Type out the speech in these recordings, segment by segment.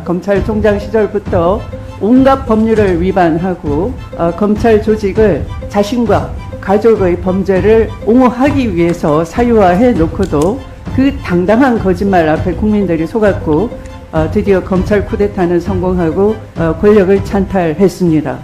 검찰총장 시절부터 온갖 법률을 위반하고 검찰 조직을 자신과 가족의 범죄를 옹호하기 위해서 사유화해 놓고도 그 당당한 거짓말 앞에 국민들이 속았고 드디어 검찰 쿠데타는 성공하고 권력을 찬탈했습니다.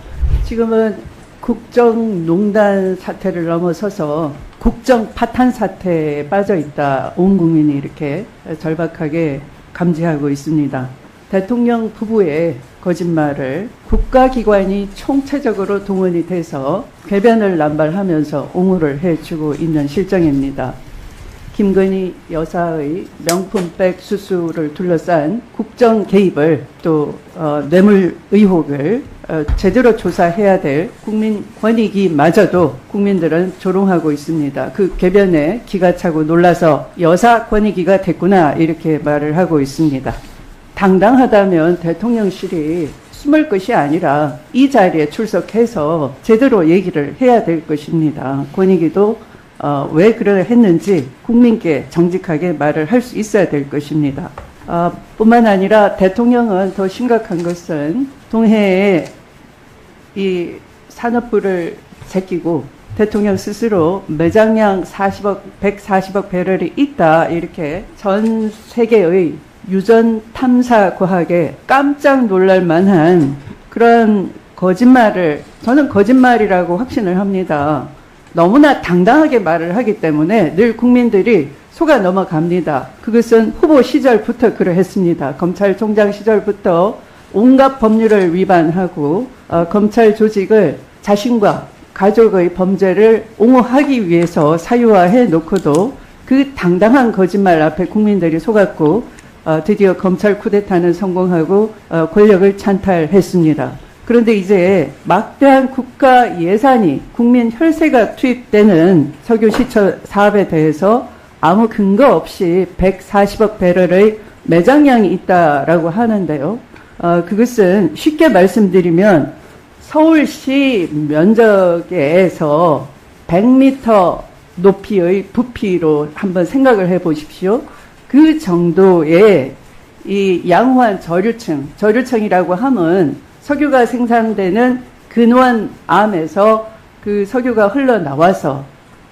지금은 국정농단 사태를 넘어서서 국정 파탄 사태에 빠져 있다. 온 국민이 이렇게 절박하게 감지하고 있습니다. 대통령 부부의 거짓말을 국가기관이 총체적으로 동원이 돼서 궤변을 남발하면서 옹호를 해주고 있는 실정입니다. 김건희 여사의 명품백 수수를 둘러싼 국정 개입을 또 뇌물 의혹을 제대로 조사해야 될 국민권익위마저도 국민들은 조롱하고 있습니다. 그 궤변에 기가 차고 놀라서 여사 권익위가 됐구나 이렇게 말을 하고 있습니다. 당당하다면 대통령실이 숨을 것이 아니라 이 자리에 출석해서 제대로 얘기를 해야 될 것입니다. 권익위도 왜 그래 했는지 국민께 정직하게 말을 할 수 있어야 될 것입니다. 뿐만 아니라 대통령은 더 심각한 것은 동해에 이 산업부를 제끼고 대통령 스스로 매장량 140억 배럴이 있다 이렇게 전 세계의 유전 탐사 과학에 깜짝 놀랄 만한 그런 거짓말을 저는 거짓말이라고 확신을 합니다. 너무나 당당하게 말을 하기 때문에 늘 국민들이 속아 넘어갑니다. 그것은 후보 시절부터 그러했습니다. 검찰총장 시절부터 온갖 법률을 위반하고 검찰 조직을 자신과 가족의 범죄를 옹호하기 위해서 사유화해 놓고도 그 당당한 거짓말 앞에 국민들이 속았고 드디어 검찰 쿠데타는 성공하고 권력을 찬탈했습니다. 그런데 이제 막대한 국가 예산이 국민 혈세가 투입되는 석유시처 사업에 대해서 아무 근거 없이 140억 배럴의 매장량이 있다라고 하는데요. 그것은 쉽게 말씀드리면 서울시 면적에서 100m 높이의 부피로 한번 생각을 해 보십시오. 그 정도의 이 양호한 저류층이라고 하면 석유가 생산되는 근원암에서 그 석유가 흘러나와서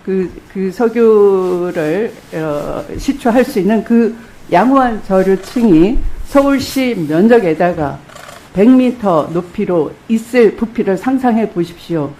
그 석유를 시추할 수 있는 그 양호한 저류층이 서울시 면적에다가 100m 높이로 있을 부피를 상상해 보십시오.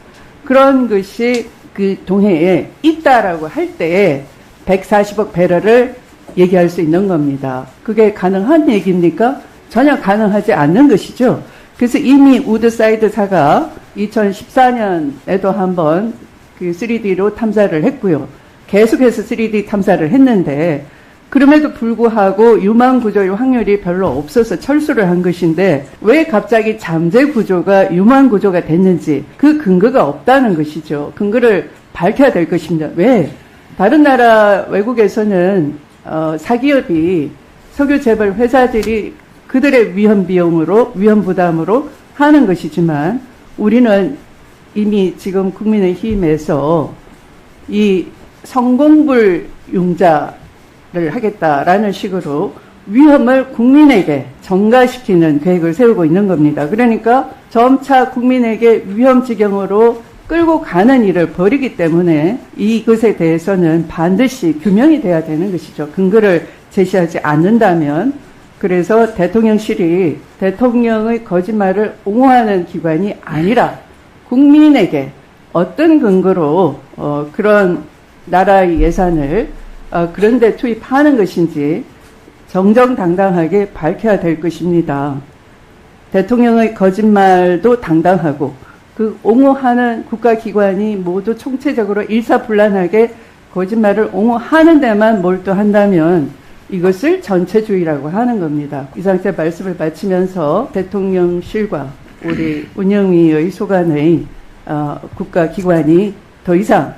그런 것이 그 동해에 있다라고 할 때 140억 배럴을 얘기할 수 있는 겁니다. 그게 가능한 얘기입니까? 전혀 가능하지 않는 것이죠. 그래서 이미 우드사이드사가 2014년에도 한번 그 3D로 탐사를 했고요. 계속해서 3D 탐사를 했는데 그럼에도 불구하고 유망 구조의 확률이 별로 없어서 철수를 한 것인데 왜 갑자기 잠재 구조가 유망 구조가 됐는지 그 근거가 없다는 것이죠. 근거를 밝혀야 될 것입니다. 왜? 다른 나라 외국에서는 사기업이 석유 재벌 회사들이 그들의 위험 부담으로 하는 것이지만 우리는 이미 지금 국민의힘에서 이 성공불 융자를 하겠다라는 식으로 위험을 국민에게 전가시키는 계획을 세우고 있는 겁니다. 그러니까 점차 국민에게 위험 지경으로 끌고 가는 일을 벌이기 때문에 이것에 대해서는 반드시 규명이 돼야 되는 것이죠. 근거를 제시하지 않는다면. 그래서 대통령실이 대통령의 거짓말을 옹호하는 기관이 아니라 국민에게 어떤 근거로 그런 나라의 예산을 그런 데 투입하는 것인지 정정당당하게 밝혀야 될 것입니다. 대통령의 거짓말도 당당하고 그 옹호하는 국가기관이 모두 총체적으로 일사불란하게 거짓말을 옹호하는 데만 몰두한다면 이것을 전체주의라고 하는 겁니다. 이상 제 말씀을 마치면서 대통령실과 우리 운영위의 소관의 국가기관이 더 이상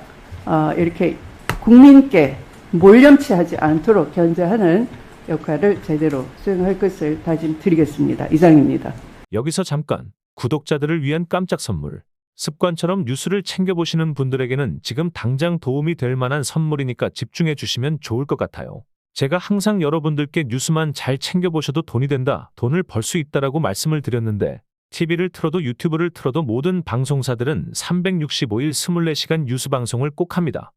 이렇게 국민께 몰염치하지 않도록 견제하는 역할을 제대로 수행할 것을 다짐드리겠습니다. 이상입니다. 여기서 잠깐 구독자들을 위한 깜짝 선물. 습관처럼 뉴스를 챙겨보시는 분들에게는 지금 당장 도움이 될 만한 선물이니까 집중해 주시면 좋을 것 같아요. 제가 항상 여러분들께 뉴스만 잘 챙겨보셔도 돈이 된다, 돈을 벌 수 있다라고 말씀을 드렸는데 TV를 틀어도 유튜브를 틀어도 모든 방송사들은 365일 24시간 뉴스 방송을 꼭 합니다.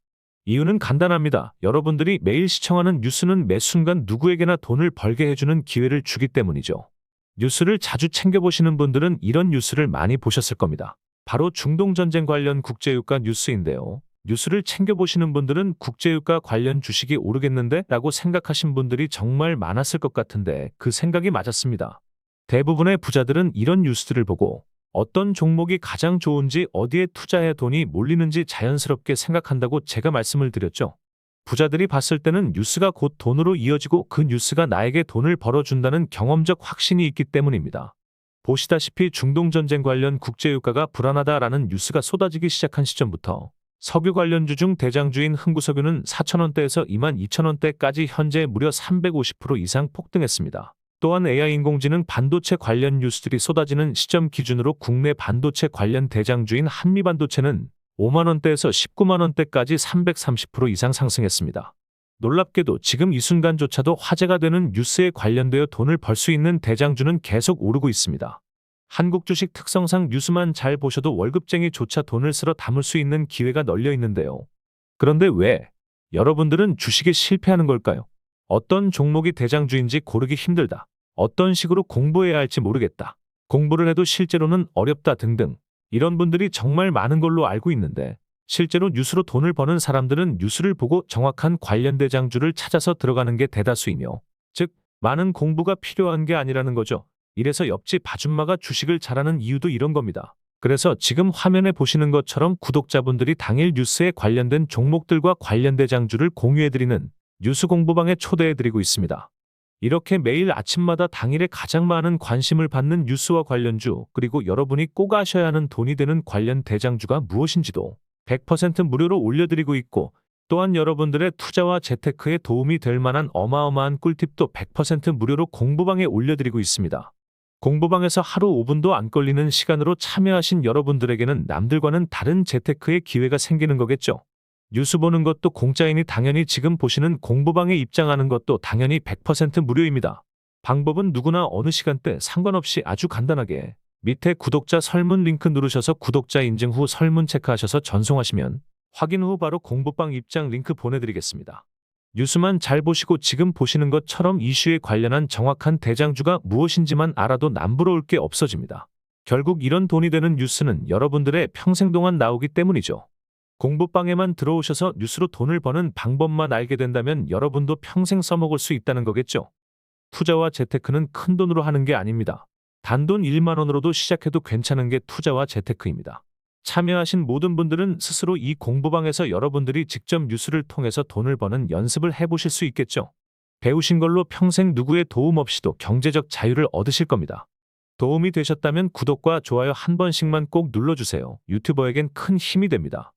이유는 간단합니다. 여러분들이 매일 시청하는 뉴스는 매 순간 누구에게나 돈을 벌게 해주는 기회를 주기 때문이죠. 뉴스를 자주 챙겨보시는 분들은 이런 뉴스를 많이 보셨을 겁니다. 바로 중동전쟁 관련 국제유가 뉴스인데요. 뉴스를 챙겨보시는 분들은 국제유가 관련 주식이 오르겠는데? 라고 생각하신 분들이 정말 많았을 것 같은데 그 생각이 맞았습니다. 대부분의 부자들은 이런 뉴스들을 보고 어떤 종목이 가장 좋은지 어디에 투자해야 돈이 몰리는지 자연스럽게 생각한다고 제가 말씀을 드렸죠. 부자들이 봤을 때는 뉴스가 곧 돈으로 이어지고 그 뉴스가 나에게 돈을 벌어준다는 경험적 확신이 있기 때문입니다. 보시다시피 중동전쟁 관련 국제유가가 불안하다라는 뉴스가 쏟아지기 시작한 시점부터 석유 관련주 중 대장주인 흥구석유는 4,000원대에서 22,000원대까지 현재 무려 350% 이상 폭등했습니다. 또한 AI 인공지능 반도체 관련 뉴스들이 쏟아지는 시점 기준으로 국내 반도체 관련 대장주인 한미반도체는 5만원대에서 19만원대까지 330% 이상 상승했습니다. 놀랍게도 지금 이 순간조차도 화제가 되는 뉴스에 관련되어 돈을 벌 수 있는 대장주는 계속 오르고 있습니다. 한국 주식 특성상 뉴스만 잘 보셔도 월급쟁이조차 돈을 쓸어 담을 수 있는 기회가 널려 있는데요. 그런데 왜 여러분들은 주식에 실패하는 걸까요? 어떤 종목이 대장주인지 고르기 힘들다. 어떤 식으로 공부해야 할지 모르겠다. 공부를 해도 실제로는 어렵다 등등. 이런 분들이 정말 많은 걸로 알고 있는데 실제로 뉴스로 돈을 버는 사람들은 뉴스를 보고 정확한 관련 대장주를 찾아서 들어가는 게 대다수이며 즉 많은 공부가 필요한 게 아니라는 거죠. 이래서 옆집 아줌마가 주식을 잘하는 이유도 이런 겁니다. 그래서 지금 화면에 보시는 것처럼 구독자분들이 당일 뉴스에 관련된 종목들과 관련 대장주를 공유해드리는 뉴스 공부방에 초대해드리고 있습니다. 이렇게 매일 아침마다 당일에 가장 많은 관심을 받는 뉴스와 관련주 그리고 여러분이 꼭 아셔야 하는 돈이 되는 관련 대장주가 무엇인지도 100% 무료로 올려드리고 있고 또한 여러분들의 투자와 재테크에 도움이 될 만한 어마어마한 꿀팁도 100% 무료로 공부방에 올려드리고 있습니다. 공부방에서 하루 5분도 안 걸리는 시간으로 참여하신 여러분들에게는 남들과는 다른 재테크의 기회가 생기는 거겠죠. 뉴스 보는 것도 공짜이니 당연히 지금 보시는 공부방에 입장하는 것도 당연히 100% 무료입니다. 방법은 누구나 어느 시간대 상관없이 아주 간단하게 밑에 구독자 설문 링크 누르셔서 구독자 인증 후 설문 체크하셔서 전송하시면 확인 후 바로 공부방 입장 링크 보내드리겠습니다. 뉴스만 잘 보시고 지금 보시는 것처럼 이슈에 관련한 정확한 대장주가 무엇인지만 알아도 남부러울 게 없어집니다. 결국 이런 돈이 되는 뉴스는 여러분들의 평생 동안 나오기 때문이죠. 공부방에만 들어오셔서 뉴스로 돈을 버는 방법만 알게 된다면 여러분도 평생 써먹을 수 있다는 거겠죠. 투자와 재테크는 큰 돈으로 하는 게 아닙니다. 단돈 1만 원으로도 시작해도 괜찮은 게 투자와 재테크입니다. 참여하신 모든 분들은 스스로 이 공부방에서 여러분들이 직접 뉴스를 통해서 돈을 버는 연습을 해보실 수 있겠죠. 배우신 걸로 평생 누구의 도움 없이도 경제적 자유를 얻으실 겁니다. 도움이 되셨다면 구독과 좋아요 한 번씩만 꼭 눌러주세요. 유튜버에겐 큰 힘이 됩니다.